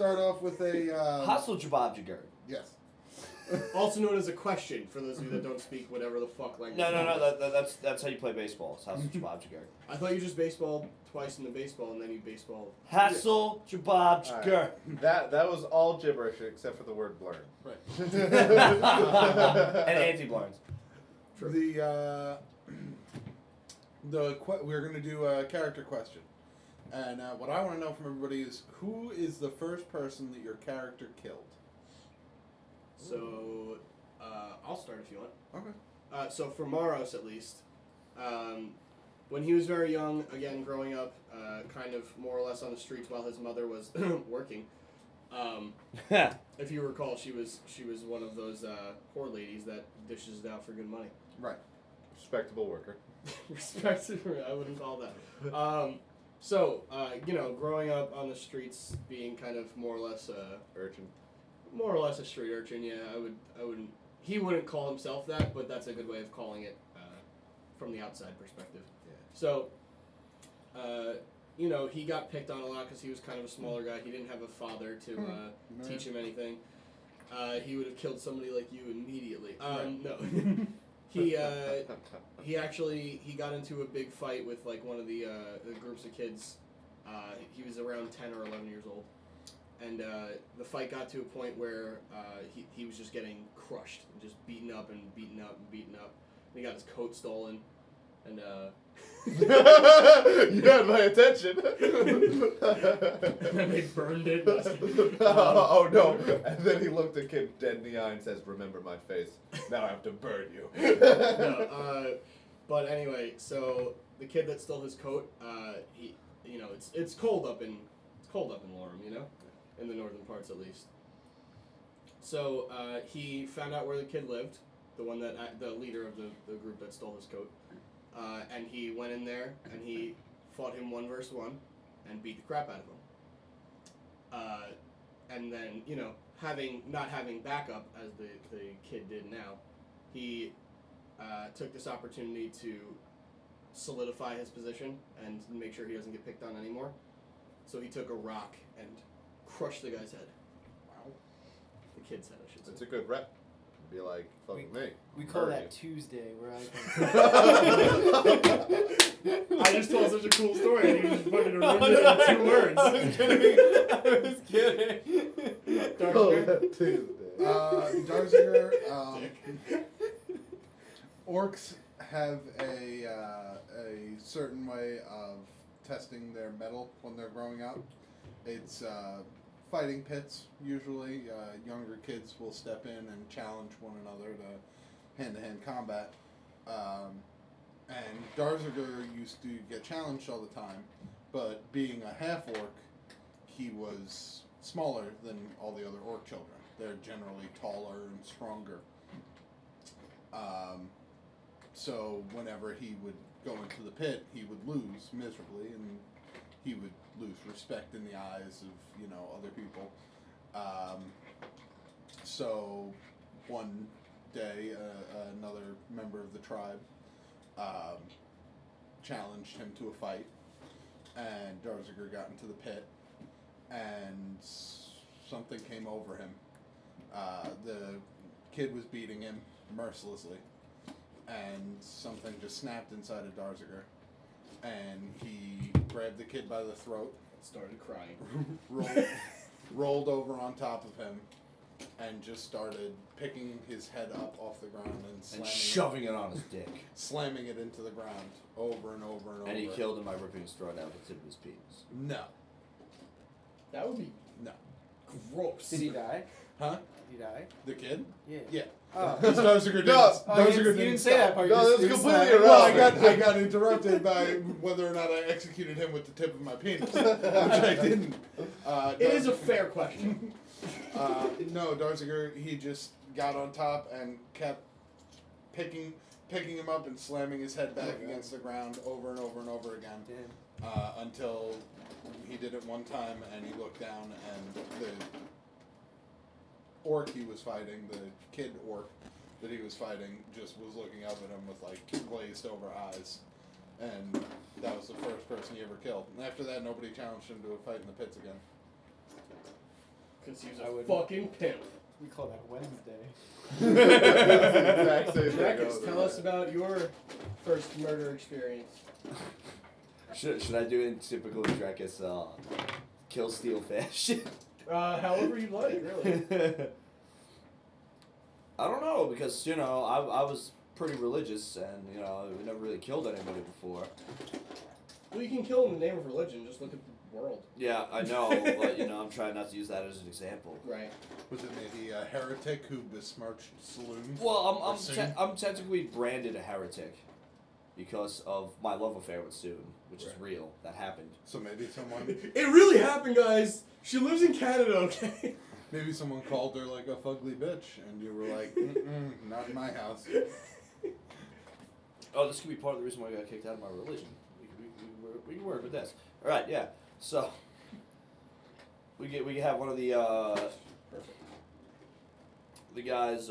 start off with a... Hustle Jabobjiger. Yes. Also known as a question, for those of you that don't speak whatever the fuck language. No, that's how you play baseball. It's Hustle Jabobjiger. I thought you just baseballed twice in the baseball, and then you baseballed... Hustle Jabobjiger. That was all gibberish except for the word blurn. Right. And anti-blinds. We're going to do a character question. And what I want to know from everybody is, who is the first person that your character killed? So, I'll start if you want. Okay. So for Maros, at least, when he was very young, again, growing up, kind of more or less on the streets while his mother was working, if you recall, she was one of those whore ladies that dishes it out for good money. Right. Respectable worker. Respectable, I wouldn't call that. So, growing up on the streets, being kind of more or less Urchin. More or less a street urchin, yeah. I wouldn't. He wouldn't call himself that, but that's a good way of calling it from the outside perspective. Yeah. So, he got picked on a lot because he was kind of a smaller guy. He didn't have a father to teach him anything. He would have killed somebody like you immediately. No. He got into a big fight with like one of the groups of kids. He was around 10 or 11 years old. And the fight got to a point where he was just getting crushed and just beaten up and beaten up and beaten up. And he got his coat stolen. And You had my attention. and then they burned it. Oh no. And then he looked the kid dead in the eye and says, "Remember my face. Now I have to burn you." No, but anyway, so the kid that stole his coat, it's cold up in Lorem, in the northern parts at least. So he found out where the kid lived, the leader of the group that stole his coat, and he went in there and he fought him 1 versus 1 and beat the crap out of him. And then not having backup as the kid did now, he took this opportunity to solidify his position and make sure he doesn't get picked on anymore. So he took a rock and crushed the guy's head. Wow. The kid's head, I should say. It's a good rep. Be like, fuck me. We call that Tuesday, where I just told such a cool story and you just fucking ruined it in 2 words. I was kidding. Darzarger. Darzarger, orcs have a certain way of testing their metal when they're growing up. It's fighting pits, usually. Younger kids will step in and challenge one another to hand-to-hand combat. And Darzarger used to get challenged all the time, but being a half-orc, he was smaller than all the other orc children. They're generally taller and stronger. So whenever he would go into the pit, he would lose miserably, and he would lose respect in the eyes of, other people. So one day, another member of the tribe challenged him to a fight, and Darzarger got into the pit, and something came over him. The kid was beating him mercilessly, and something just snapped inside of Darzarger, and he grabbed the kid by the throat, Started crying. rolled over on top of him, and just started picking his head up off the ground and shoving it on his dick. Slamming it into the ground over and over and over. And he killed him by ripping his throat out with the tip of his penis. No. That would be No. gross. Did he die? Huh? Did he die? The kid? Yeah. Yeah. Oh. Because Darzarger You didn't say that part. No, You that's just completely said- irrelevant. Well, I got interrupted by whether or not I executed him with the tip of my penis, which I didn't. It is a fair question. No, Darzarger, he just got on top and kept picking him up and slamming his head back against the ground over and over and over again, until he did it one time and he looked down and the orc he was fighting, the kid orc that he was fighting, just was looking up at him with like glazed over eyes, and that was the first person he ever killed. And after that, nobody challenged him to a fight in the pits again. Because he's I a would- fucking pimp. We call that Wednesday. Exact same thing Drekas, goes tell with us that. about your first murder experience. Should I do it in typical Drekas kill steal fashion? However you like, really. I don't know because I was pretty religious and we never really killed anybody before. Well, you can kill in the name of religion. Just look at the world. Yeah, I know, but I'm trying not to use that as an example. Right. Was it maybe a heretic who besmirched saloons? Well, Or Soon? I'm technically branded a heretic because of my love affair with Soon, which is Right. real. That happened. So maybe someone It really happened, guys. She lives in Canada, okay? maybe someone called her like a fugly bitch, and you were like, not in my house. Oh, this could be part of the reason why I got kicked out of my religion. We can work with this. All right, yeah. So we have one of the guys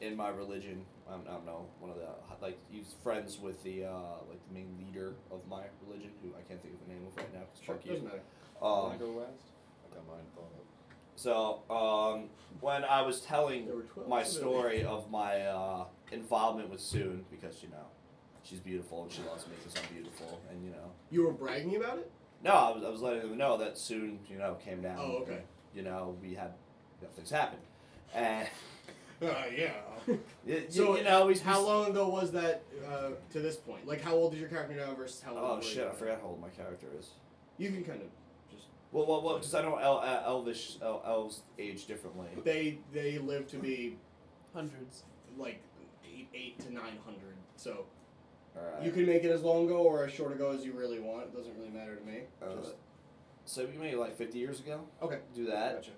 in my religion. I don't know, one of the he's friends with the the main leader of my religion, who I can't think of the name of right now. 'Cause fuck you. Doesn't matter. Wanna go west? I got mine thought up. So when I was telling There were 12 my of them. story of my involvement with Soon, because she's beautiful and she loves me because I'm beautiful, and You were bragging about it? no, I was letting them know that Soon came down. Oh, okay. We had things happen, and Yeah. So, he's how long ago was that to this point? Like, how old is your character now versus how old Oh were shit! you? I forgot how old my character is. You can kind of just. Well, because I know elves age differently. They live to be Hundreds. like 8 to 900. So All right. you can make it as long ago or as short ago as you really want. It doesn't really matter to me. Just, So we made it like 50 years ago. okay. Do that. Gotcha.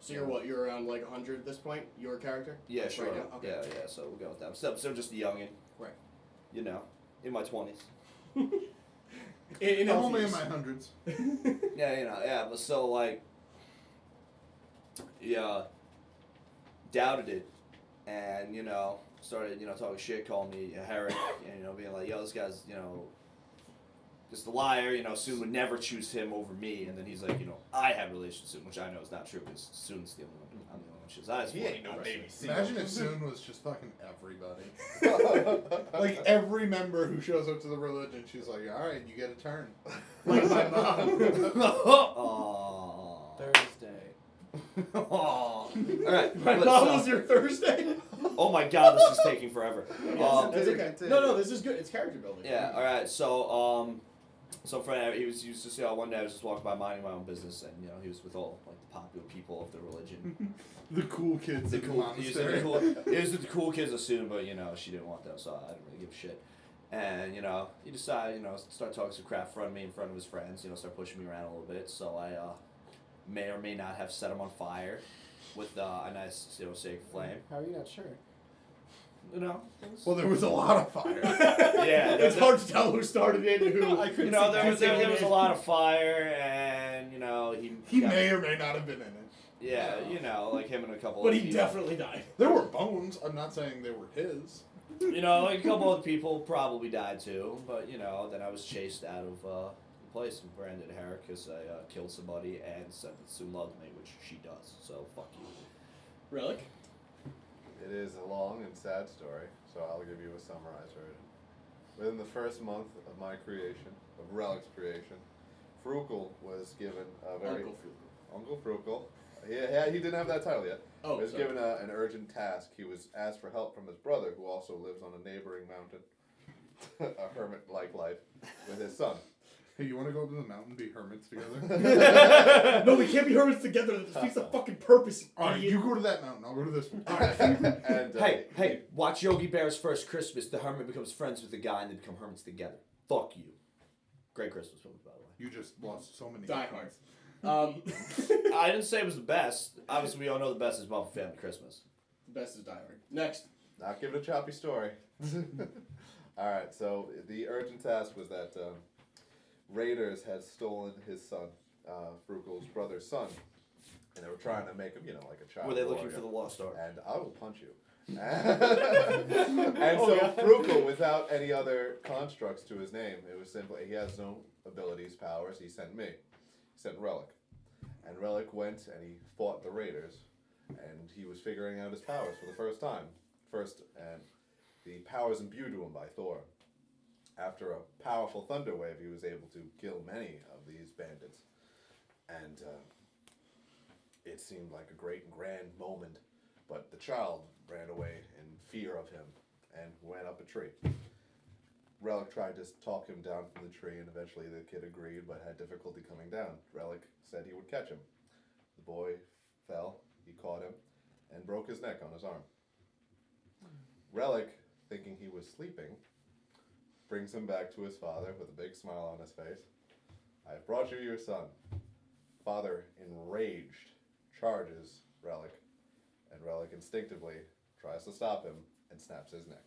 So you're what? You're around like 100 at this point. Your character? Yeah, sure. Right now? Okay. Yeah. So we'll go with that. I'm still just a youngin. Right. In my 20s. In I'm only in Elfies. my hundreds. Yeah. But so doubted it, and started talking shit, calling me a heretic, and being like, yo, this guy's just a liar. Soon would never choose him over me, and then he's like, I have relations with him, which I know is not true because Soon's the only one. I'm the only one she has eyes for. He ain't no Navy SEAL. Imagine if Soon was just fucking everybody. Like every member who shows up to the religion, she's like, all right, you get a turn. Like my mom. Aww. Thursday. Aww. All right. My mom was your Thursday? Oh my god, this is taking forever. That's okay. No, this is good. It's character building. Yeah. All right. So friend, he was just one day I was just walking by minding my own business, and he was with all like the popular people of the religion. The cool kids The in the cool, he was with monastery. the cool kids assumed, but she didn't want them, so I didn't really give a shit. And he decided, start talking some crap in front of me, in front of his friends, start pushing me around a little bit. So I may or may not have set him on fire with a nice sacred flame. How are you not sure? Well, there was a lot of fire. Yeah, It's hard to tell who started it and who. I couldn't there was a lot of fire, and He may or may not have been in it. Yeah, like him and a couple. But of he people. definitely died. There were bones. I'm not saying they were his. Like a couple other people probably died too, but then I was chased out of the place and branded a heretic because I killed somebody and said that Sue loved me, which she does. So fuck you. Relic? It is a long and sad story, so I'll give you a summarized version. Within the first month of my creation, of Relic's creation, Frugal was given a very... Uncle Frugal. Yeah, he didn't have that title yet. Oh, He was sorry. given an urgent task. He was asked for help from his brother, who also lives on a neighboring mountain, a hermit-like life, with his son. Hey, you want to go up to the mountain and be hermits together? No, we can't be hermits together. That defeats the fucking purpose. All right, idiot. you go to that mountain. I'll go to this one. And, Hey, watch Yogi Bear's First Christmas. The hermit becomes friends with the guy and they become hermits together. Fuck you. Great Christmas movie, by the way. You just lost so many. Die Hard. I didn't say it was the best. Obviously, we all know the best is Muppet Family Christmas. Best is Die Hard. Next. Not give it a choppy story. Alright, so the urgent task was that raiders had stolen his son, Frugal's brother's son, and they were trying to make him, like a child. Were they looking warrior. for the Lost Ark? And I will punch you. And so Frugal, without any other constructs to his name, it was simply, he has no abilities, powers, he sent me. He sent Relic. And Relic went and he fought the raiders, and he was figuring out his powers for the first time. And the powers imbued to him by Thor. After a powerful thunder wave, he was able to kill many of these bandits. And it seemed like a great and grand moment, but the child ran away in fear of him and went up a tree. Relic tried to talk him down from the tree, and eventually the kid agreed, but had difficulty coming down. Relic said he would catch him. The boy fell, he caught him, and broke his neck on his arm. Relic, thinking he was sleeping, brings him back to his father with a big smile on his face. I have brought you your son. Father, enraged, charges Relic, and Relic instinctively tries to stop him and snaps his neck.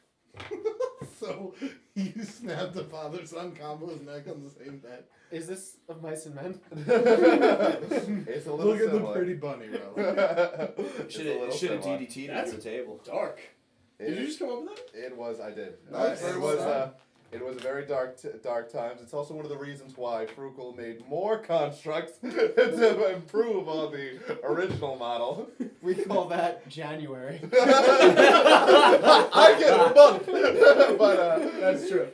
So you snapped the father-son combo's neck on the same bed. Is this of Mice and Men? It's a little Look at the similar. pretty bunny, Relic. Should It's a little have similar. DDT'd That's under the table. Dark. Did you just come up with that? I did. Nice. It was a very dark times. It's also one of the reasons why Frugal made more constructs to improve on the original model. We call that January. I get a month. But That's true.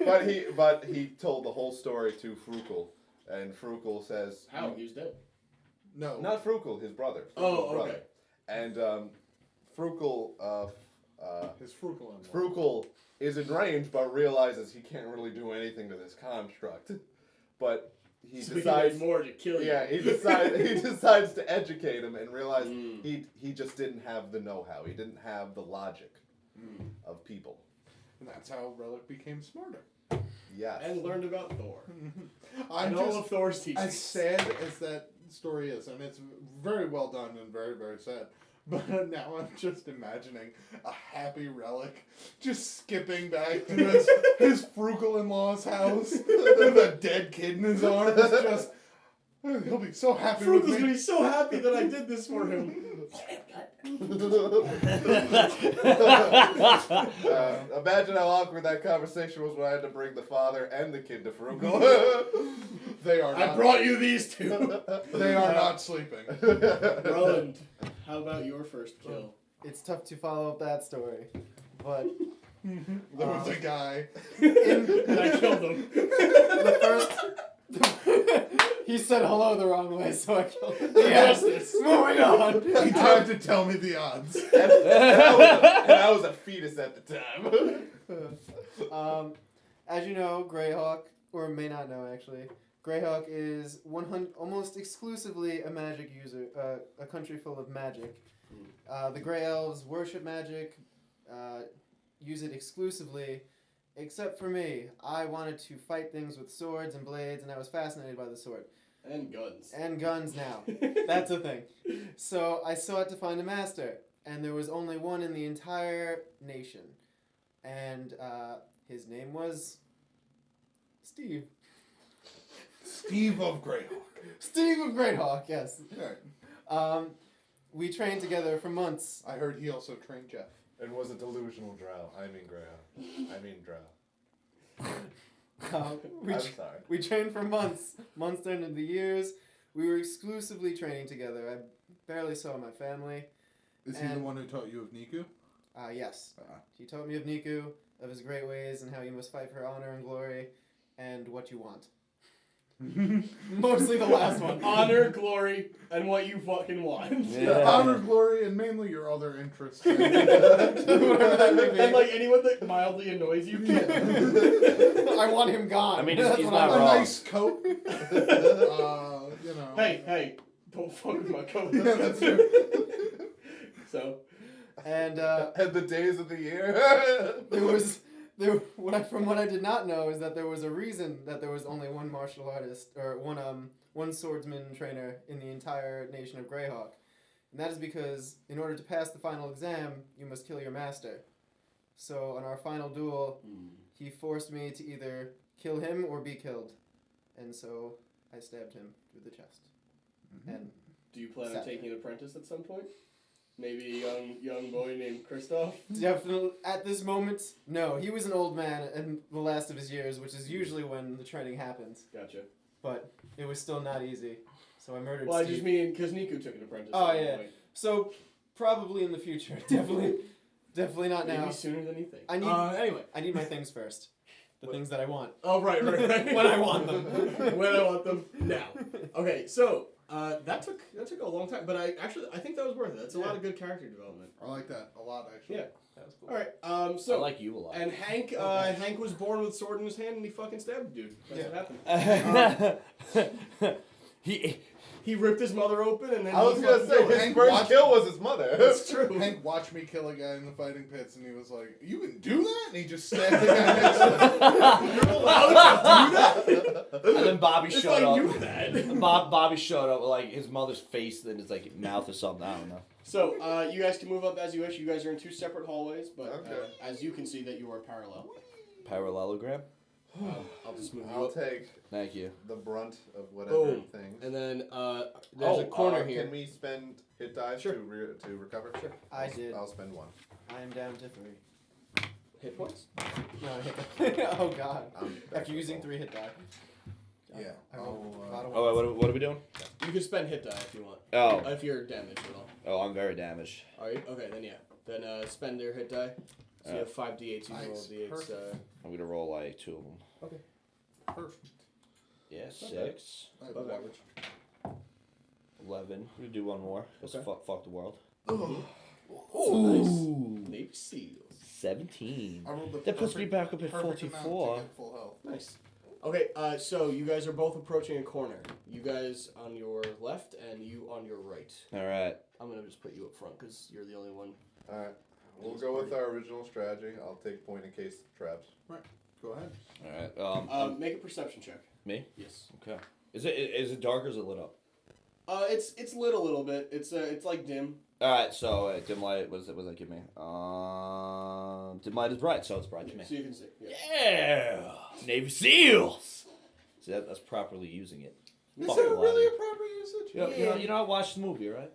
But he told the whole story to Frugal, and Frugal says, How? He was dead. No. not Frugal, his brother. Oh, Frugal's okay. And Frugal His frugal in Frugal is enraged, but realizes he can't really do anything to this construct. But he So decides. he did more to kill you. Yeah, he decides to educate him and realize Mm. he just didn't have the know-how. He didn't have the logic of people. And that's how Relic became smarter. Yes. And learned about Thor. I'm and just, all of Thor's teachings. as sad as that story is, and it's very well done and very, very sad, but now I'm just imagining a happy Relic just skipping back to his frugal in-law's house with a dead kid in his arms. Just, he'll be so happy Frugal's with gonna me. be so happy that I did this for him. Imagine how awkward that conversation was when I had to bring the father and the kid to Frugal. They are I not, brought you these two. they are not sleeping. Roland, how about your first kill? It's tough to follow up that story, but There was a guy. And I killed him. the first. He said hello the wrong way, so I killed him. Yes, moving on. He tried to tell me the odds. and I was a fetus at the time. As you know, Greyhawk, or may not know actually, Greyhawk is almost exclusively a magic user, a country full of magic. The Grey Elves worship magic, use it exclusively, except for me. I wanted to fight things with swords and blades, and I was fascinated by the sword. And guns. And guns now. That's a thing. So I sought to find a master, and there was only one in the entire nation. And his name was Steve. Steve of Greyhawk. Steve of Greyhawk, yes. Right. We trained together for months. I heard he also trained Jeff. It was a delusional drow. I mean Greyhawk. I mean drow. We I'm sorry. We trained for months. Months turned into years. We were exclusively training together. I barely saw my family. Is he the And- one who taught you of Niku? Yes. He taught me of Niku, of his great ways, and how you must fight for honor and glory, and what you want. Mostly the last one. Honor, glory, and what you fucking want. Yeah. Honor, glory, and mainly your other interests. Whatever that may be. And like anyone that mildly annoys you, kill. I want him gone. I mean, That's he's what not I A wrong. want. nice coat. You know. Hey, don't fuck with my coat. Yeah, that's true. So, And And the days of the year. from what I did not know is that there was a reason that there was only one martial artist or one swordsman trainer in the entire nation of Greyhawk, and that is because in order to pass the final exam, you must kill your master. So on our final duel, he forced me to either kill him or be killed, and so I stabbed him through the chest. And do you plan on Sad. taking an apprentice at some point? Maybe a young boy named Kristoff? definitely at this moment, no. He was an old man in the last of his years, which is usually when the training happens. Gotcha. But it was still not easy. So I murdered Well, I Steve. just mean because Niku took an apprentice. Oh, at one yeah. point. So probably in the future. Definitely not now. Maybe sooner than you think. I need- Anyway. I need my things first. The things that I want. Oh, right. When I want them. When I want them now. Okay, so that took a long time, but I think that was worth it. That's a lot of good character development. I like that a lot, actually. Yeah. That was cool. All right. So I like you a lot. and Hank Hank was born with a sword in his hand and he fucking stabbed the dude. That's Yeah. what happened. He ripped his mother open and then I was he gonna fucking say killed her. his first kill was his mother. That's true. Hank watched me kill a guy in the fighting pits, and he was like, "You can do that?" And he just stabbed the guy next to him. You're allowed to do that? And then Bobby If showed I up. knew that. And Bobby showed up with like his mother's face, then his like mouth or something. I don't know. So you guys can move up as you wish. You guys are in 2 separate hallways, but Okay. as you can see that you are parallel. Parallelogram. I'll just move you I'll up. take Thank you. the brunt of whatever Boom. thing. And then there's a corner here. Can we spend hit dice Sure. to recover? Sure. I did. I'll spend 1. I am down to 3. Hit points? No, I hit that. Oh god. I'm back After to using full. 3 hit die. Yeah. I rolled a lot of Oh, wait, ones. what are we doing? You can spend hit die if you want. Oh, If you're damaged at all. oh, I'm very damaged. Are you? Okay, then yeah. Then spend your hit die. So you have 5 d8s. You can roll Nice. d8s. Perfect. I'm gonna roll like 2 of them. Okay. Perfect. Yeah, Not bad. 6, Above average. 11. We're gonna do one more. Cause Okay. fuck the world. Nice. Navy SEALs. 17. I rolled the That puts me perfect- back up at perfect amount to 44. get full health. Nice. Okay, so you guys are both approaching a corner. You guys on your left and you on your right. All right. I'm gonna just put you up front because you're the only one. Alright. We'll go with our original strategy. I'll take point in case traps. Go ahead. All right. Make a perception check. Me? Yes. Okay. Is it dark or is it lit up? It's lit a little bit. It's like dim. All right. So dim light. What does that give me? Dim light is bright, so it's bright to me. So you can see. Yeah. Yeah. Navy SEALs. See that's properly using it. Is Fuck that Paladin. really a proper usage? You know I watched the movie, right?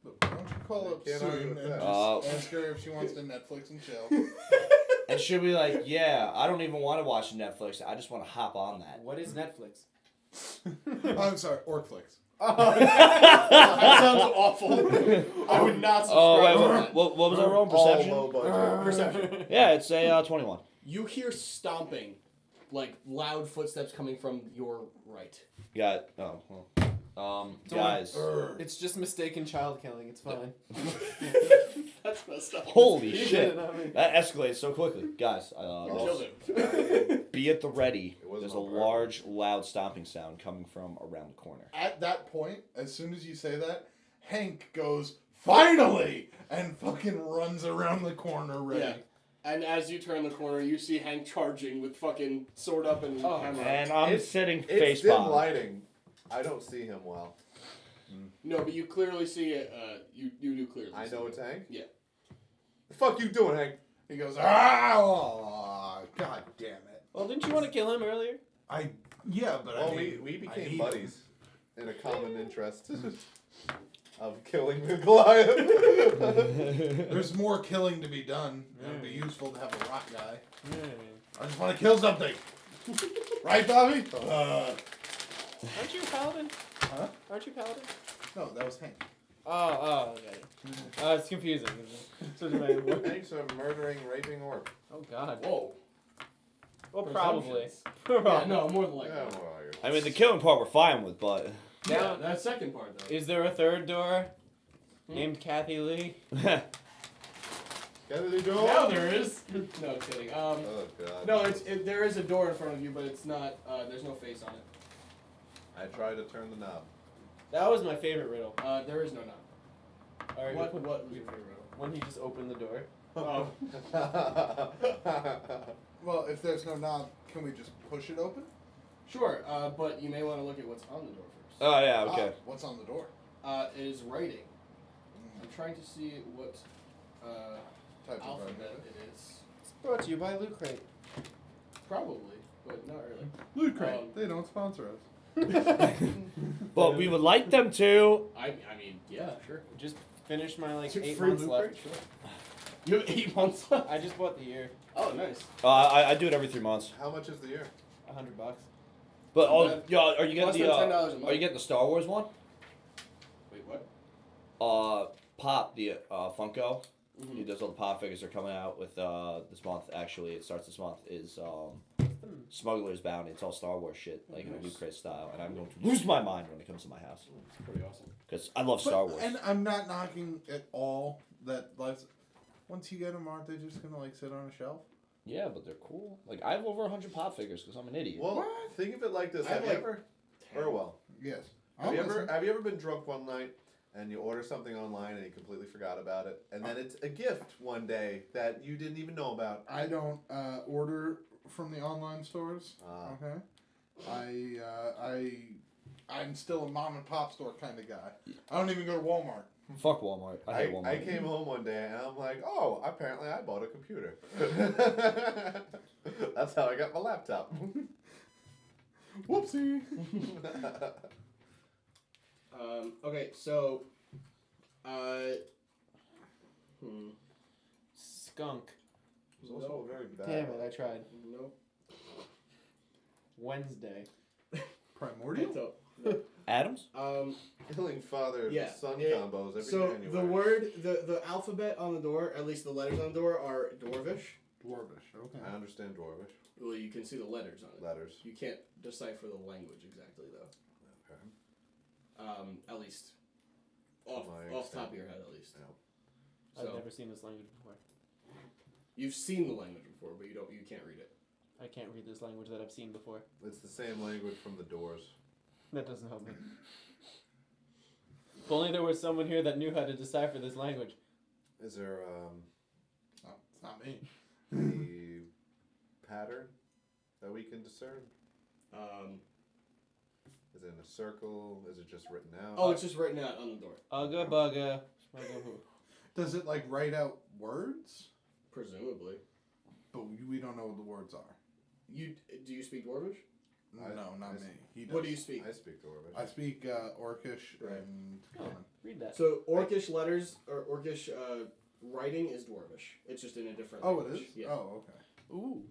Look, why don't you call up Can't argue soon with and that. just ask her if she wants to Netflix and chill? And she'll be like, "Yeah, I don't even want to watch Netflix. I just want to hop on that." What is Netflix? I'm sorry, Orcflix. That sounds awful. I would not subscribe Oh wait, to that. what was I wrong? All Perception. low budget. Perception. Yeah, it's a 21. You hear stomping, like loud footsteps coming from your right. Got it. Oh well. Guys. It's just mistaken child killing. It's fine. That's messed up. Holy You shit. did it, not me. That escalates so quickly. Guys, You killed him. be at the ready. It wasn't There's a on purpose. large, loud stomping sound coming from around the corner. At that point, as soon as you say that, Hank goes, "Finally!" and fucking runs around the corner ready. Yeah. And as you turn the corner, you see Hank charging with fucking sword up and hammer. And I'm It's- sitting It's face dim palm. lighting. I don't see him well. No, but you clearly see it. You do clearly. I see know it. it's Hank. Yeah. The fuck you doing, Hank? He goes, "Ah, god damn it!" Well, didn't you want to kill him earlier? Yeah, but Well, I mean, we I became need- buddies in a common interest of killing the Goliath. There's more killing to be done. It'd be useful to have a rock guy. I just want to kill something. Right, Bobby? Aren't you a paladin? Huh? Aren't you paladin? No, that was Hank. Oh, okay. It's confusing. Such a bad word. Hank's a murdering, raping orc. Oh god. Whoa. Well, probably. Yeah, no, more than likely. Yeah, well, I guess. I mean, the killing part we're fine with, but Yeah, that second part though. Is there a third door named Kathy Lee? Get it, do Now there is. No kidding. Oh god. No, there is a door in front of you, but it's not. There's no face on it. I tried to turn the knob. That was my favorite riddle. There is no knob. All right, What was your favorite riddle? when he just opened the door. Oh. Well, if there's no knob, can we just push it open? Sure, but you may want to look at what's on the door first. oh yeah, okay. What's on the door? It is writing. I'm trying to see what Type of alphabet writing. it is. It's brought to you by Loot Crate. Probably, but not really. Loot Crate. Um, They don't sponsor us. But we would like them to. I mean, yeah, sure. Just finished my like Is it 8 free months Loot left. Crate? Sure. You have 8 months left. I just bought the year. Oh, nice. I do it every 3 months. How much is the year? $100. But Not yeah, are you getting less the than $10 a month. Are you getting the Star Wars one? Wait, what? Pop the Funko. Mhm. He does all the pop figures are coming out with this month. Actually, it starts this month. Is Smuggler's Bounty. It's all Star Wars shit, like in a New Chris style, and I'm going to lose my mind when it comes to my house It's pretty awesome. because I love Star Wars. And I'm not knocking at all that. Once you get them, aren't they just gonna like sit on a shelf? Yeah, but they're cool. Like I have over 100 pop figures because I'm an idiot. Well, think of it like this. I have Have you like ever? Burwell. Yes. Have you ever been drunk one night and you order something online and you completely forgot about it, and then it's a gift one day that you didn't even know about? I don't order from the online stores. Okay. I'm still a mom and pop store kind of guy. I don't even go to Walmart. Fuck Walmart. I hate Walmart. I came home one day and I'm like, oh, apparently I bought a computer. That's how I got my laptop. Whoopsie. Okay, so, Skunk. It's also very bad. Damn it, I tried. Nope. Wednesday. Primordial? So, Adams? Killing father Yeah, son yeah. combos every so January. the word, the alphabet on the door, at least the letters on the door, are Dwarvish. Dwarvish. Okay. I understand Dwarvish. Well, you can see the letters on it. Letters. You can't decipher the language exactly, though. Okay. At least. Off My the top of your head, at least. Yeah. I've So, never seen this language before. you've seen the language before, but you can't read it. I can't read this language that I've seen before. It's the same language from the Doors. That doesn't help me. If only there was someone here that knew how to decipher this language. Is there Oh, it's not me. the pattern that we can discern? Is it in a circle? Is it just written out? Oh, it's just written out on the door. Ugga bugga. Smugga hoo. Does it like write out words? Presumably. But we don't know what the words are. Do you speak Dwarvish? No, not me. He does. What do you speak? I speak Dwarvish. I speak Orcish Right. and Oh, Common. read that. So Orcish letters or Orcish writing is Dwarvish. It's just in a different Oh, it language. is? Yeah. Oh, okay. Ooh.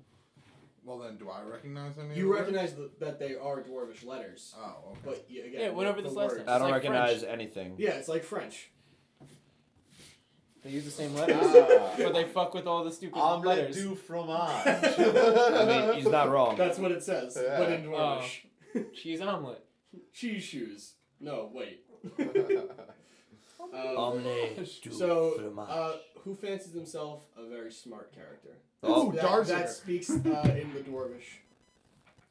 Well, then, do I recognize any of You the words? recognize that they are Dwarvish letters. Oh, okay. But again, Yeah, went over the this last words- time. I don't like recognize anything. Yeah, it's like French. They use the same letters, but they fuck with all the stupid Omelette letters. du fromage. I mean, he's not wrong. That's what it says, Yeah. but in Dwarvish. Cheese omelet. Cheese shoes. No, wait. Omelette du So, fromage. who fancies himself a very smart character? Oh, Ooh, That Darzarger. speaks in the Dwarvish.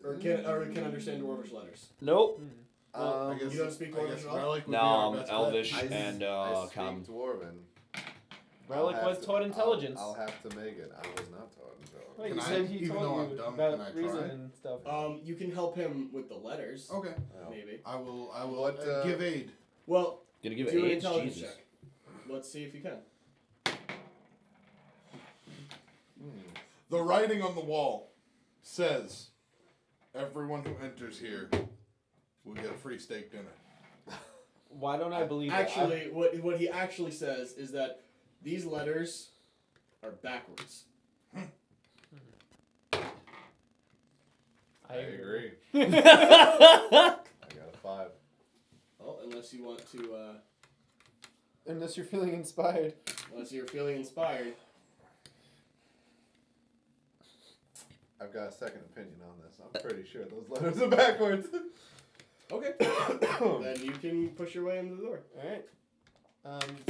Or can understand Dwarvish letters. Nope. I guess you don't speak I guess Dwarvish at all? Relic would be No, our I'm best bet. Elvish I and speak Common. Dwarven. Relic I'll have was to- taught intelligence. I'll have to make it. I was not taught intelligence. Wait, Can you I- said he even told though I'm you dumb, about can I reason try? and stuff. You can help him with the letters, Okay. Oh. maybe. I will What, give aid. Well, Gonna give do an it intelligence Jesus. check. Let's see if you can. The writing on the wall says, everyone who enters here will get a free steak dinner. Why don't I believe Actually, what he actually says is that these letters are backwards. that? I agree. I I got a 5. Oh, unless you want to, Unless you're feeling inspired. unless you're feeling inspired. I've got a second opinion on this. I'm pretty sure those letters are backwards. Okay. Then you can push your way into the door. All right.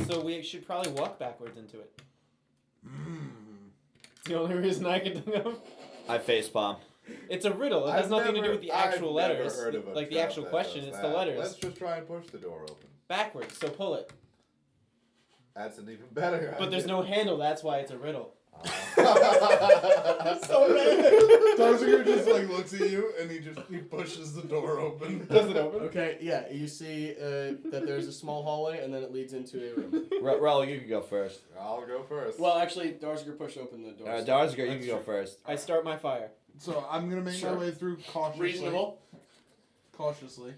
So we should probably walk backwards into it. It's the only reason I can think of. I facepalm. It's a riddle. It has nothing to do with the actual I've letters. Never heard of a Like the trap actual that question, does it's that. the letters. Let's just try and push the door open. Backwards, so pull it. That's an even better But there's no handle, that's why it's a riddle. So bad. Darzarger just like looks at you and he pushes the door open. Does it open? Okay, yeah, you see that there's a small hallway and then it leads into a room. Raul, you can go first. I'll go first. Well, actually, Darzarger pushed open the door. so Darzarger, you that's can go true. first. I start my fire. So I'm gonna make Sure. my way through cautiously. Reasonable. Cautiously.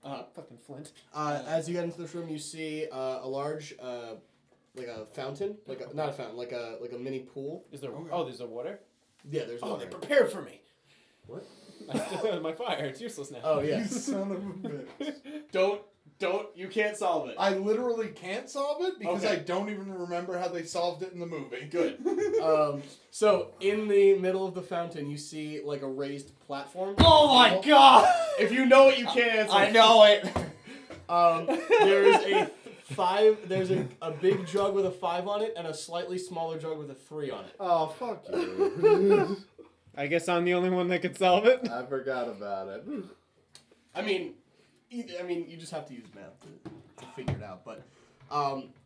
Fucking Flint. As you get into this room, you see a large, like a fountain, not a fountain, like a mini pool. Is there? Okay. Oh, there's a water. Yeah, there's Oh, water. they prepared for me. What? I still have my fire. It's useless now. Oh You yeah. son of a bitch. Don't. You can't solve it. I literally can't solve it because Okay. I don't even remember how they solved it in the movie. Good. So in the middle of the fountain, you see like a raised platform. Oh my god! If you know it, you can't answer. I know it. There is a 5. There's a big jug with a 5 on it, and a slightly smaller jug with a 3 on it. Oh, fuck you. I guess I'm the only one that could solve it. I forgot about it. I mean, you just have to use math to figure it out. But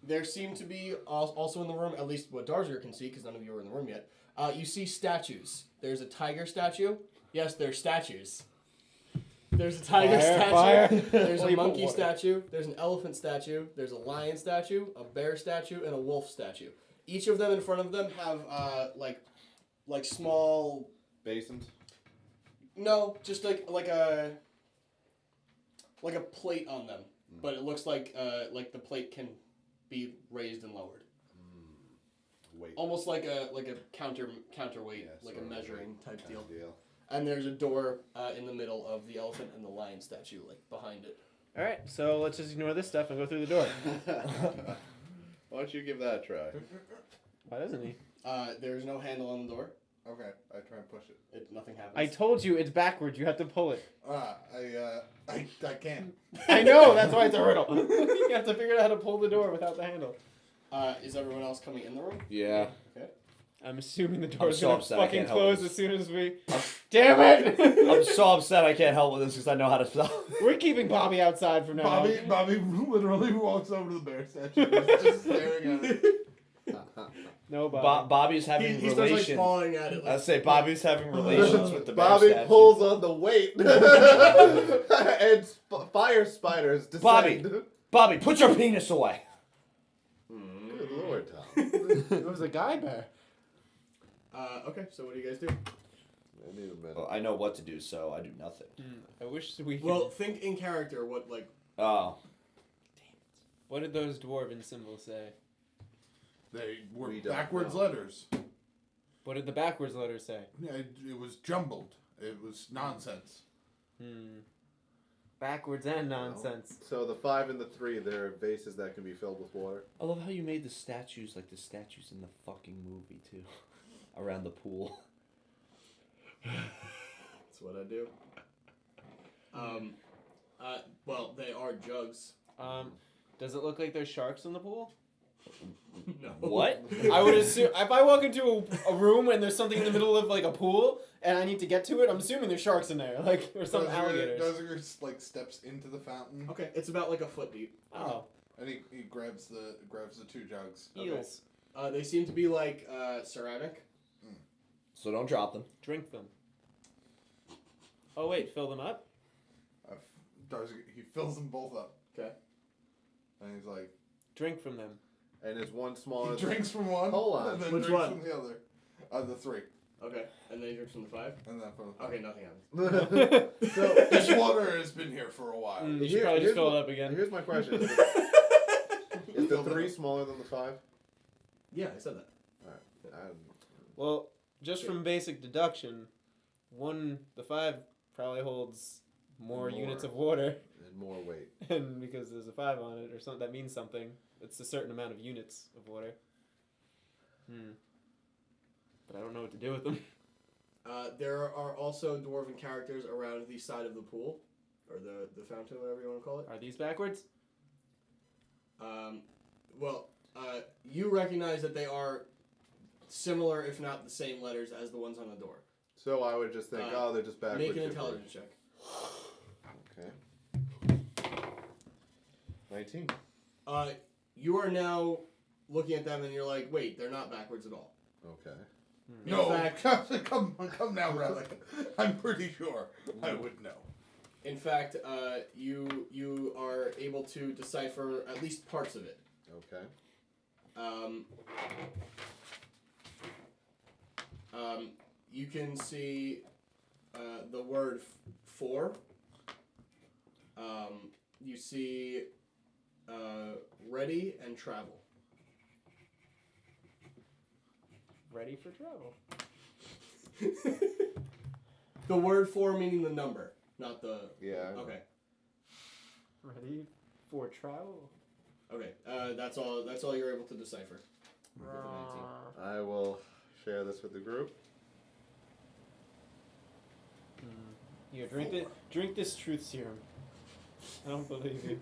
there seem to be also in the room, at least what Darzarger can see, because none of you are in the room yet. You see statues. There's a tiger statue. Yes, they're statues. There's a tiger statue. Fire. There's a Well, you put monkey water. statue. There's an elephant statue. There's a lion statue, a bear statue, and a wolf statue. Each of them in front of them have like small. Basins? No, just like a plate on them, but it looks like the plate can be raised and lowered, Wait. almost like a counterweight, Yeah, like sort a of measuring type Kind deal. of deal. And there's a door in the middle of the elephant and the lion statue, like behind it. All right, so let's just ignore this stuff and go through the door. Why don't you give that a try? Why doesn't he? There's no handle on the door. Okay, I try and push it. Nothing happens. I told you it's backwards. You have to pull it. I can't. I know. That's why it's a riddle. You have to figure out how to pull the door without the handle. Is everyone else coming in the room? Yeah. Okay. I'm assuming the door's so gonna upset I fucking can't help close this. as soon as we. Damn it! I'm so upset I can't help with this because I know how to spell. We're keeping Bobby outside from now on. Bobby literally walks over to the bear statue and is just staring at it. No, Bobby. Bobby's having He starts like relations. falling at it. I Like, say Bobby's having relations with the bear Bobby statue. pulls on the weight. And fire spiders descend. Bobby, put your penis away. Good lord, Tom. It was a guy bear. okay, so what do you guys do? I need a minute. Well, I know what to do, so I do nothing. I wish we could. Well, think in character. What like? Oh. What did those dwarven symbols say? They were We don't backwards know. letters. What did the backwards letters say? Yeah, it was jumbled. It was nonsense. Backwards and nonsense. So the 5 and the 3, they're vases that can be filled with water. I love how you made the statues like the statues in the fucking movie, too. Around the pool. That's what I do. Well, they are jugs. Does it look like there's sharks in the pool? No. What? I would assume if I walk into a room and there's something in the middle of like a pool and I need to get to it, I'm assuming there's sharks in there, like or some alligators. Darzarger like steps into the fountain. Okay, it's about like a foot deep. Oh, And he grabs the 2 jugs. eels. They seem to be like ceramic. So don't drop them. Drink them. Oh wait, fill them up. Darzarger, he fills them both up. Okay. And he's like, Drink from them. And is one smaller he drinks from one. Hold on. And then Which drinks one? from the other. The 3. Okay, and then he drinks from the 5. And then from the 5. Okay, nothing happens. So This water has been here for a while. You should probably just fill it up again. Here's my question. Is the 3 smaller than the 5? Yeah, I said that. Alright. Well, just from basic deduction, the 5 probably holds more units of water, And more weight. and because there's a 5 on it or something, that means something. It's a certain amount of units of water. But I don't know what to do with them. There are also dwarven characters around the side of the pool, or the fountain, whatever you want to call it. Are these backwards? You recognize that they are similar, if not the same letters as the ones on the door. So I would just think, they're just backwards. Make an intelligence check. Okay. 19. You are now looking at them and you're like, wait, they're not backwards at all. Okay. No, In fact, come now, Relic. I'm pretty sure I would know. in fact, you are able to decipher at least parts of it. Okay. You can see the word for. You see ready and travel. Ready for travel. The word 4 meaning the number, not the. Yeah. I know. Okay. Ready for trial? Okay. That's all. That's all you're able to decipher. With a 19. I will share this with the group. Here, drink this truth serum. I don't believe you.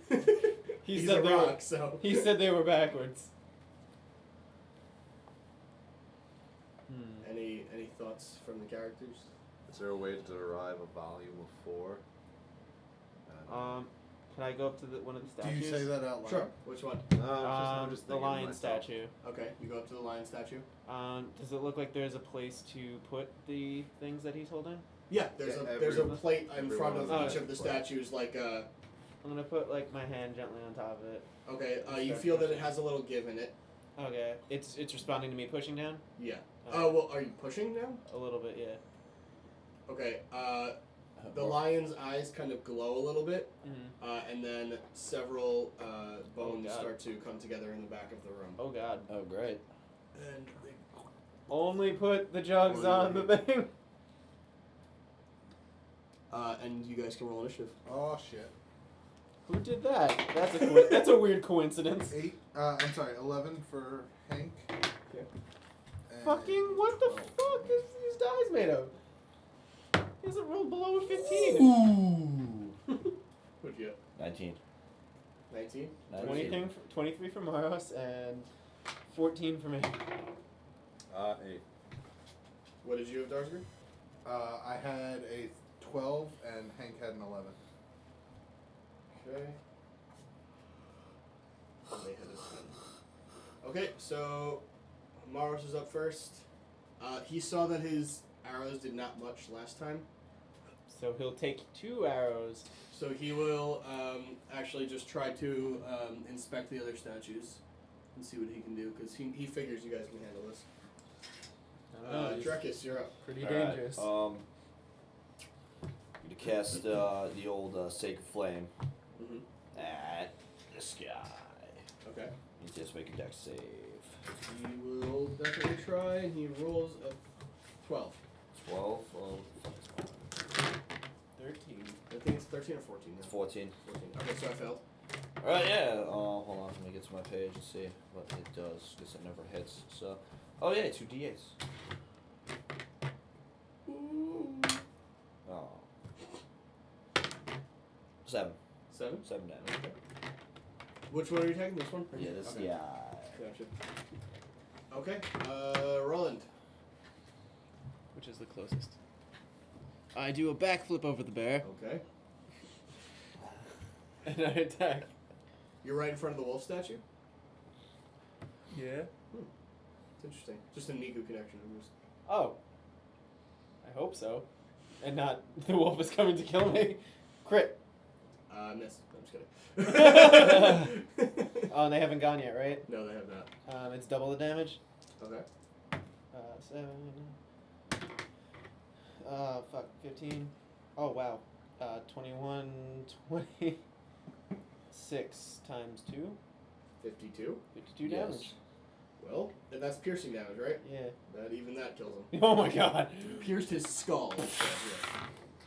He's said a they rock, were, so. He said they were backwards. Any thoughts from the characters? Is there a way to derive a volume of 4? Can I go up to one of the Do statues? you say that out loud? Sure. Which one? I'm just the thinking to lion myself. statue. Okay. You go up to the lion statue. Does it look like there's a place to put the things that he's holding? Yeah. There's a plate in every front one of of each them of the has a plate. statues, like I'm gonna put like my hand gently on top of it. Okay. You feel that it has a little give in it. Okay. It's responding to me pushing down? Yeah. Oh. Well, are you pushing now? A little bit, yeah. Okay. The lion's eyes kind of glow a little bit, Mm-hmm. and then several bones God. start to come together in the back of the room. Oh god. Oh, great. And Only put the jugs Only on the thing. and you guys can roll initiative. Oh shit. Who did that? That's a weird coincidence. 8. I'm sorry. 11 for Hank. Okay. And Fucking what the 12. fuck is these dice made of? He hasn't rolled below a 15. What'd you get? 19. 19? 23 for Maros and 14 for me. 8. What did you have, Darzarger? I had a 12 and Hank had an 11. Okay. And they had a 10. Okay, so Maros is up first. He saw that his arrows did not much last time, So he'll take 2 arrows. so he will actually just try to inspect the other statues and see what he can do, because he figures you guys can handle this. I don't know, he's Drekas, you're up. pretty Alright, dangerous. I'm gonna cast the old Sacred Flame Mm-hmm. at this guy. Okay. He just make a dex save. He will definitely try, and he rolls a 12. 12. Oh, 13. I think it's 13 or 14 now. 14. 14. Okay, so I failed. Alright, yeah. Hold on. Let me get to my page and see what it does, because it never hits. So, oh yeah, 2 d8s. Oh. 7. 7? 7 damage. Okay. Which one are you taking? This one? Yeah, this Okay. yeah. Gotcha. Okay, Ruland. Which is the closest? I do a backflip over the bear Okay. and I attack. You're right in front of the wolf statue? Yeah. It's interesting. Just a Niku connection. I'm just... Oh. I hope so. And not the wolf is coming to kill me. Crit. Miss. I'm just kidding. Oh, and they haven't gone yet, right? No, they have not. It's double the damage. Okay. 7. Fuck. 15. Oh, wow. 21, 26 times 2. 52. 52 Yes. damage. Well, and that's piercing damage, right? Yeah. Even that kills him. Oh my god. Pierced his skull. Yeah.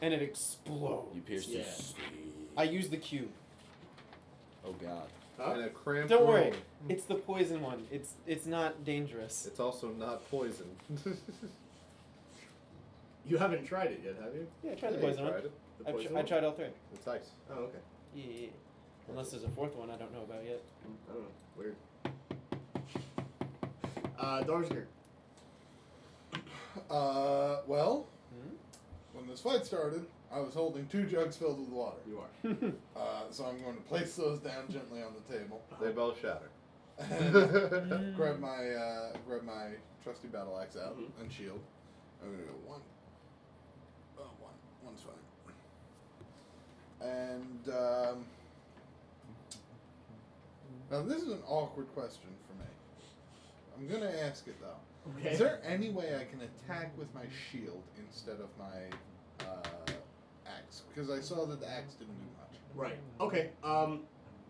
And it explodes. You pierced Yeah. his sleeve. I use the cube. Oh god. Huh? And a cramped Don't worry. room. It's the poison one. It's not dangerous. It's also not poison. You haven't tried it yet, have you? Yeah, try the Yeah, you poison one. tried it. The poison I one? tried all 3. It's ice. Oh, okay. Yeah. Unless there's a 4th one I don't know about yet. I don't know. Weird. Darzarger. Well, Hmm? when this fight started, I was holding 2 jugs filled with water. You are. So I'm going to place those down gently on the table. They both shatter. And grab my trusty battle axe out Mhm. and shield. I'm gonna go 1. Oh, 1. 1's fine. And now this is an awkward question for me. I'm gonna ask it though. Okay. Is there any way I can attack with my shield instead of my axe? Because I saw that the axe didn't do much. Right. Okay.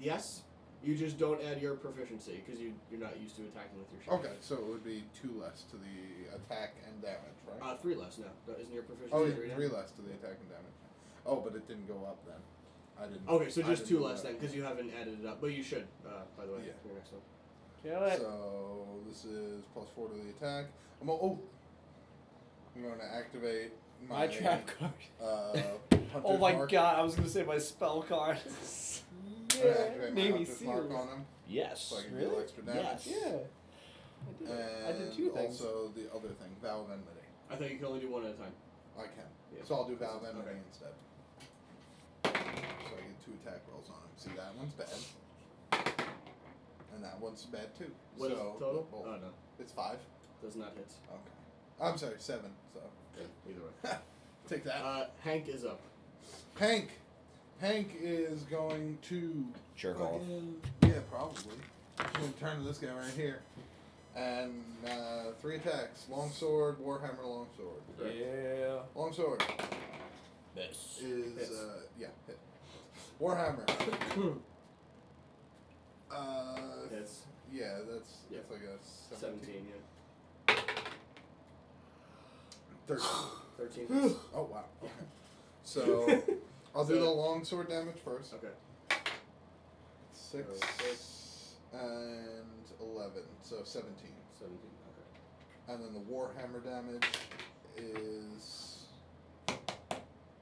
Yes. You just don't add your proficiency because you're not used to attacking with your shield. Okay, so it would be 2 less to the attack and damage, right? 3 less now. Isn't your proficiency? Oh, yeah, 3 now? 3 less to the attack and damage. Oh, but it didn't go up then. I didn't. Okay, so I just didn't 2 do less that. then because you haven't added it up. But you should, by the way, Yeah. for your next one. Kill it. So this is +4 to the attack. I'm going to activate My trap card. Hunter's Oh my Mark. god, I was gonna say my spell card. I'm gonna activate my Navy Hunter's Mark Seals. on him, Yes. so I can Really? deal extra damage. Yes. Yeah. I did 2 And things. also the other thing, Vow of Enmity. I thought you can only do 1 at a time. I can. Yeah. So I'll do Vow of Enmity Okay. instead. So I get 2 attack rolls on him. See, that one's bad. And that one's bad too. What is so total? well, Oh no, it's 5. does not hit. Okay. I'm sorry, 7. So Yeah, either way. take that. Hank is up. Hank is going to Jerk off. Yeah, probably. I'm gonna turn to this guy right here. And 3 attacks. Longsword, Warhammer, Longsword. Correct. Yeah. Longsword This. is Hits. hit. Warhammer. Hits. Yeah, that's Yeah. like a 17, yeah. 13. 13 hits. Oh wow. Okay. So I'll do the longsword damage first. Okay. 6 and 11, so 17. 17, okay. And then the Warhammer damage is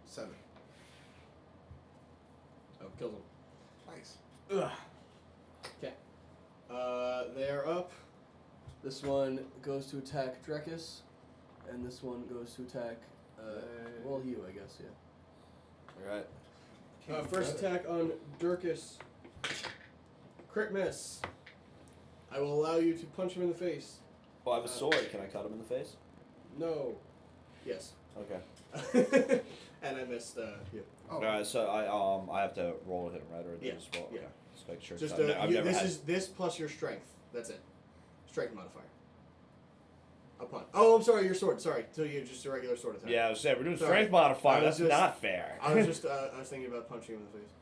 7. Oh, kills him. Nice. Okay. They are up. This one goes to attack Drekas, and this one goes to attack, well, you, I guess, yeah. Alright. First attack on Drekas. Crit miss. I will allow you to punch him in the face. Well, I have a sword. Can I cut him in the face? No. Yes. Okay. And I missed, you. Oh. Alright, so I have to roll to hit him, right? Or Yeah, just roll? yeah. Okay. Just make sure. Just, I've never this had. is this plus your strength. That's it. Strength modifier. Upon. Oh, I'm sorry, your sword. Sorry. So you just a regular sword attack. Yeah, I was saying we're doing Sorry. strength modifier. I was That's just- not fair. I was just, I was thinking about punching him in the face.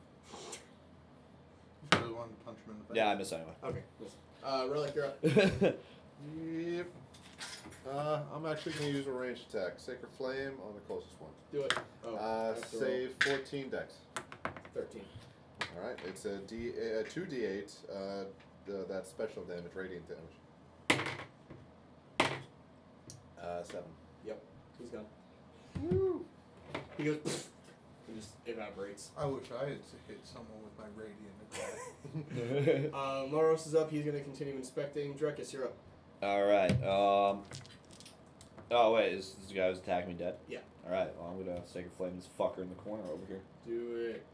You really wanted to punch him in the face? Yeah, I miss anyway. Okay. Yes. Relic, you're up. Yep. I'm actually going to use a ranged attack. Sacred Flame on the closest one. Do it. Oh. I have to roll. Save 14 dex. 13. Alright, it's a 2d8, that's special damage, radiant damage. 7. Yep. He's gone. Woo! He goes, pfft, and just evaporates. I wish I had hit someone with my radiant attack. Moros is up. He's going to continue inspecting. Drekas, you're up. Alright. Oh, wait. Is this guy who's attacking me dead? Yeah. Alright. Well, I'm going to Sacred Flame this fucker in the corner over here. Do it.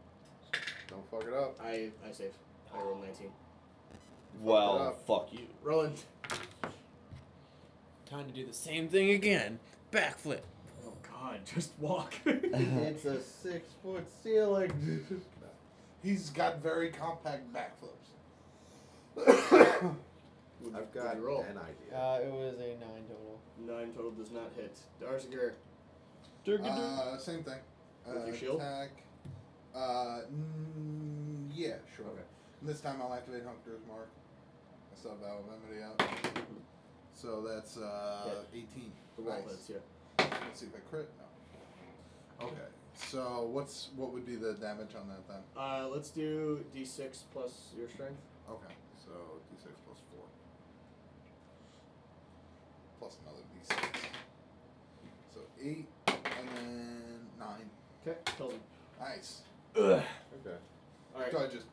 Don't fuck it up. I saved. I rolled 19. Well, fuck you. Roland. Time to do the same thing again. Backflip. Oh God, just walk. It's a 6-foot ceiling. He's got very compact backflips. I've got roll. an idea. It was a 9 total. 9 total does not hit. Darzarger. Same thing. With your shield? Attack. Yeah, sure. Okay. And this time I'll activate Hunter's Mark. I still have Vow of Enmity out. So that's 18. The wall Nice. hits, yeah. Let's see if I crit. No. Okay. So what would be the damage on that then? Let's do D6 plus your strength. Okay. So d6 plus 4. Plus another d6. So 8 and then 9. Okay. Kills him. Nice. Ugh. Okay. Alright. Do I just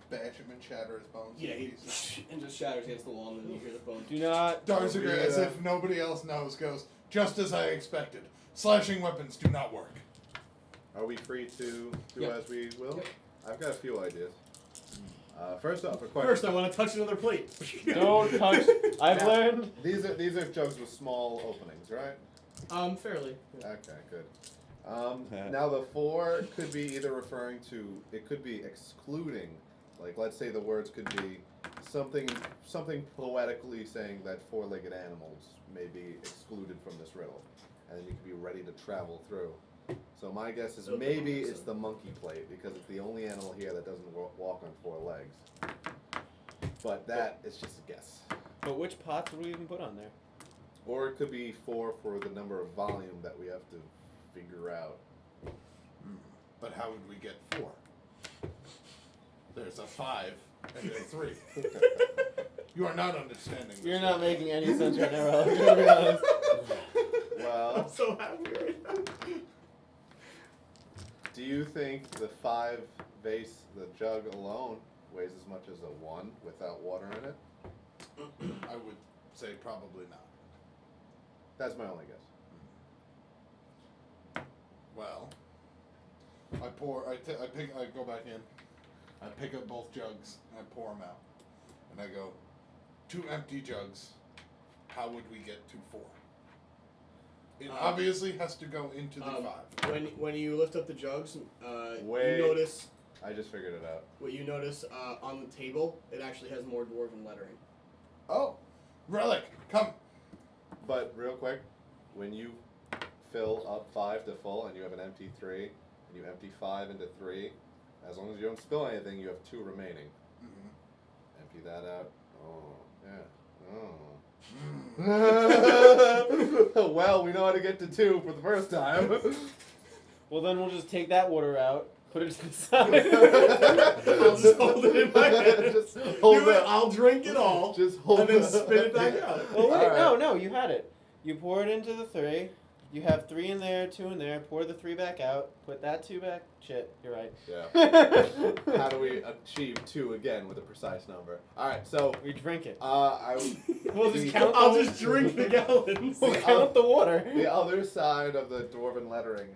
bash him and shatter his bones? Yeah, in he pieces? and just shatters against the wall, and then you hear the bone. Do not. Darzarger, Yeah. as if nobody else knows, goes, just as I expected. Slashing weapons do not work. Are we free to do Yep. as we will? Yep. I've got a few ideas. First off, a question. First, I want to touch another plate. Don't touch. I've Now, learned. These are jugs with small openings, right? Fairly. Okay, good. Now the 4 could be either referring to, it could be excluding, like let's say the words could be something poetically saying that 4-legged animals may be excluded from this riddle, and then you could be ready to travel through. So my guess is So the maybe monkey. it's the monkey plate because it's the only animal here that doesn't walk on 4 legs. But that is just a guess. But which pots would we even put on there? Or it could be 4 for the number of volume that we have to figure out. But how would we get 4? There's a 5 and a 3. You are not understanding this. You're not making any sense right now, Rel. I'm gonna be honest. Well, I'm so happy right now. do you think the 5 vase, the jug alone, weighs as much as a 1 without water in it? I would say probably not. That's my only guess. Well, I go back in, I pick up both jugs, and I pour them out. And I go, 2 empty jugs, how would we get to 4? It obviously has to go into the 5. When you lift up the jugs, Wait. you notice... I just figured it out. What you notice on the table, it actually has more dwarven lettering. Oh, Relic, come. But real quick, when you fill up 5 to full and you have an empty 3, and you empty 5 into 3, as long as you don't spill anything, you have 2 remaining. Mm-hmm. Empty that out. Oh, yeah. Oh. Well, we know how to get to 2 for the first time. Well, then we'll just take that water out, put it to the side. I'll just hold it in my hand. Just hold it. I'll drink it all. Just hold and then it. spit it back out. Well, wait, Alright. no, you had it. You pour it into the 3. You have 3 in there, 2 in there. Pour the 3 back out. Put that 2 back. Shit, you're right. Yeah. How do we achieve 2 again with a precise number? All right, so We drink it. I We'll just count. I'll just drink the gallons. We'll count the water. the other side of the dwarven lettering.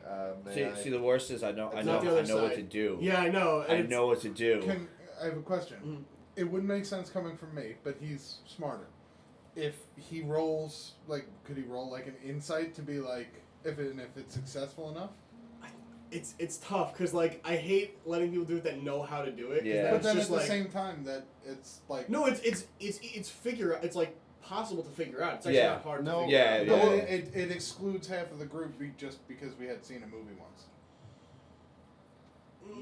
See, the worst is I know It's not the other what side. to do. Yeah, I know. and I it's- know what to do. I have a question. Mhm. It wouldn't make sense coming from me, but he's smarter. If he rolls, could he roll like an insight to be like, if it's successful enough? It's tough because I hate letting people do it that know how to do it. 'cause Yeah. But then it's at just the same time, that it's like no, it's possible to figure out. It's actually Yeah. not hard No. to figure Yeah, out. No, yeah. it excludes half of the group just because we had seen a movie once.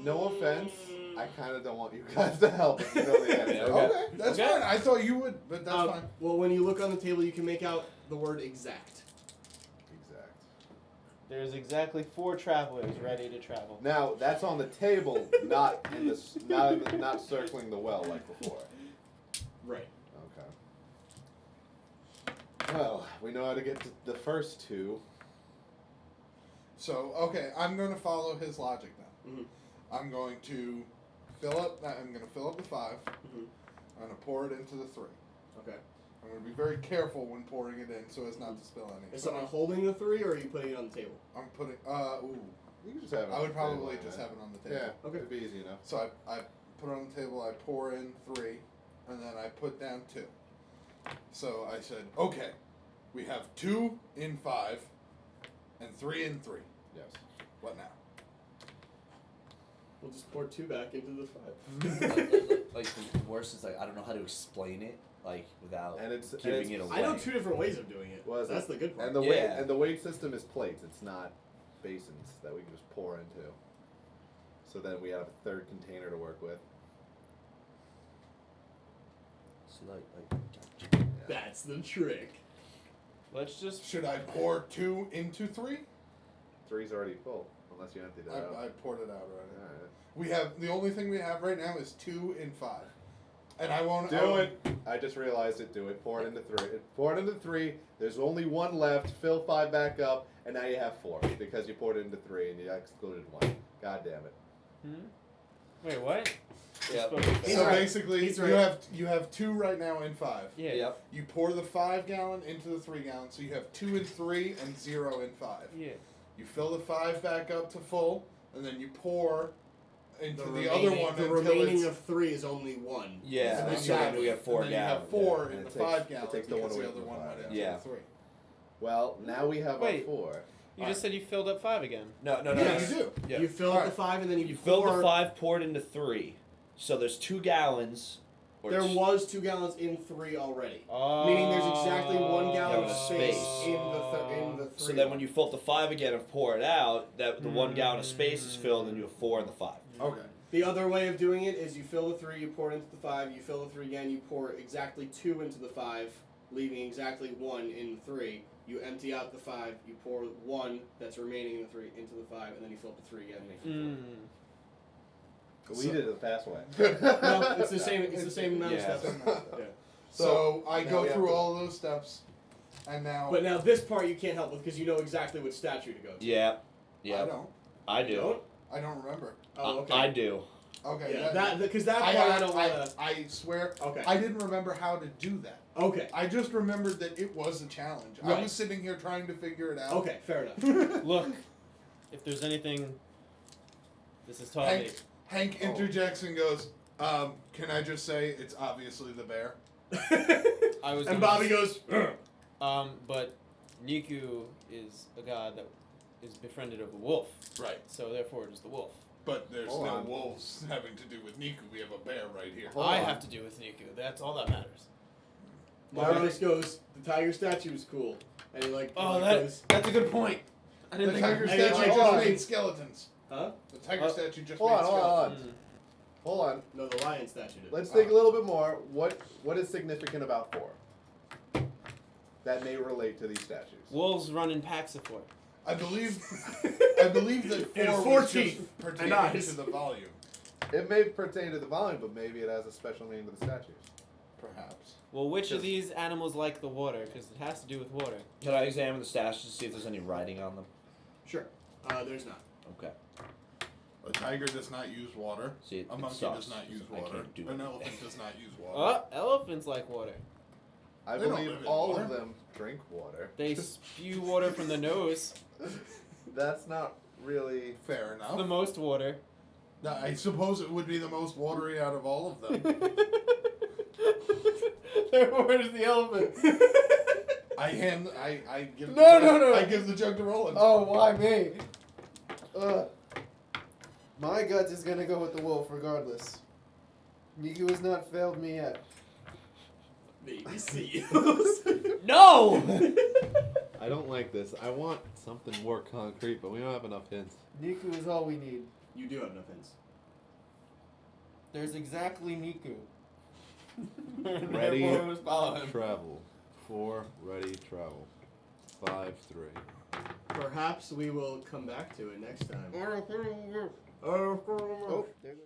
No offense, I kind of don't want you guys to help if you know the answer. Okay. Okay, that's Okay. fine. I thought you would, but that's fine. Well, when you look on the table, you can make out the word exact. Exact. There's exactly 4 travelers ready to travel. Now that's on the table, not not circling the well like before. Right. Okay. Well, we know how to get to the first 2. So, okay, I'm going to follow his logic then. Mhm. I'm going to fill up the 5. Mhm. I'm going to pour it into the 3. Okay. I'm going to be very careful when pouring it in so as not to spill any. Is So someone holding the 3, or are you putting it on the table? I'm putting, You can just have it. I on would the table, probably yeah. just have it on the table. Yeah. Okay. It'd be easy enough. So I put it on the table, I pour in 3, and then I put down 2. So I said, okay, we have 2 in 5 and 3 in 3. Yes. What now? We'll just pour 2 back into the 5. Like the worst is I don't know how to explain it without And it's giving it away. I know 2 different ways of doing it. Was That's it? the good part. And the Yeah. weight system is plates. It's not basins that we can just pour into. So then we have a 3rd container to work with. So That's the trick. Let's just. Should I pour 2 into 3? 3's already full, unless you emptied it out. I poured it out already. Alright. We have the only thing we have right now is 2 in 5, and I won't Do it. I just realized it. Do it. Pour it into 3. Pour it into 3. There's only 1 left. Fill 5 back up, and now you have 4 because you poured it into 3 and you excluded 1. God damn it. Wait, what? Yeah. He's So right. basically, He's you right. have 2 right now in 5. Yeah. Yep. You pour the 5 gallon into the 3 gallon, so you have 2 in 3 and 0 in 5. Yeah. You fill the 5 back up to full, and then you pour into the remaining- other one The until remaining it's, of 3 is only 1. Yeah. and then So you then have, we have 4 and then you have gallons. 4 Yeah, in and the it takes- 5 it gallon takes the because one away the other from the one 5, went into yeah. the 3. Well, now we have Wait. our 4. You just said you filled up 5 again. No. Yeah, you do. Yeah. You fill up Alright. the 5 and then you, You pour. filled the 5, poured into 3. So there's 2 gallons. Or There t- was 2 gallons in 3 already. Oh. Meaning there's exactly 1 gallon Yeah, of with space space. in the 3. So then when you fill up the 5 again and pour it out, that the 1 gallon of space is filled and you have 4 in the 5. Okay. The other way of doing it is you fill the 3, you pour it into the 5, you fill the 3 again, you pour exactly 2 into the 5, leaving exactly 1 in the 3. You empty out the 5, you pour 1 that's remaining in the 3 into the 5, and then you fill up the 3 again, making 4. We did it the fast way. No, it's the same. It's the same amount of Yeah. steps. Yeah. So I now go we have through to- all of those steps, and now But now this part you can't help with because you know exactly which statue to go to. Yeah. I Yeah. don't. I You do. don't? I don't remember. Oh, okay. I do. Okay. Yeah, that because that part I don't wanna. I swear. Okay. I didn't remember how to do that. Okay. I just remembered that it was a challenge. I Right. was sitting here trying to figure it out. Okay. Fair enough. Look, if there's anything this has taught me. Hank interjects and goes, can I just say it's obviously the bear? I was and gonna Bobby goes. but Niku is a god that is befriended of a wolf. Right. So therefore it is the wolf. But there's Hold no on. wolves having to do with Niku. We have a bear right here. Hold I on. have to do with Niku. That's all that matters. Bobby just goes. The tiger statue is cool, and he like. Oh, he that's a good point. I The didn't think tiger I didn't statue like just that. made skeletons. Huh? The tiger statue just Hold made on, hold on, skeletons. hold on. Hold on. No, the lion statue did. Let's think a little bit more. What is significant about 4? That may relate to these statues. Wolves run in packs of 4. I believe that And 4 4 was teeth just and pertaining eyes. to the volume. It may pertain to the volume, but maybe it has a special meaning to the statues. Perhaps. Well, which of Just- these animals like the water? Because it has to do with water. Can I examine the statues to see if there's any writing on them? Sure. There's not. Okay. A tiger does not use water. See, it A monkey sucks. does not use I water. can't do An it. elephant does not use water. Elephants like water. I They don't believe live in all water. of them drink water. They spew water from the nose. That's not really. Fair enough. The most water. I suppose it would be the most watery out of all of them. Where's the elephant? I give the No, jug, no, no. I give the jug to Roland. Oh, why me? My gut is gonna go with the wolf regardless. Niku has not failed me yet. Maybe see. No! I don't like this. I want something more concrete, but we don't have enough hints. Niku is all we need. You do have enough hints. There's exactly Niku. Ready, Therefore, we must follow him. travel. 4, ready, travel. 5, 3. Perhaps we will come back to it next time. Oh, there goes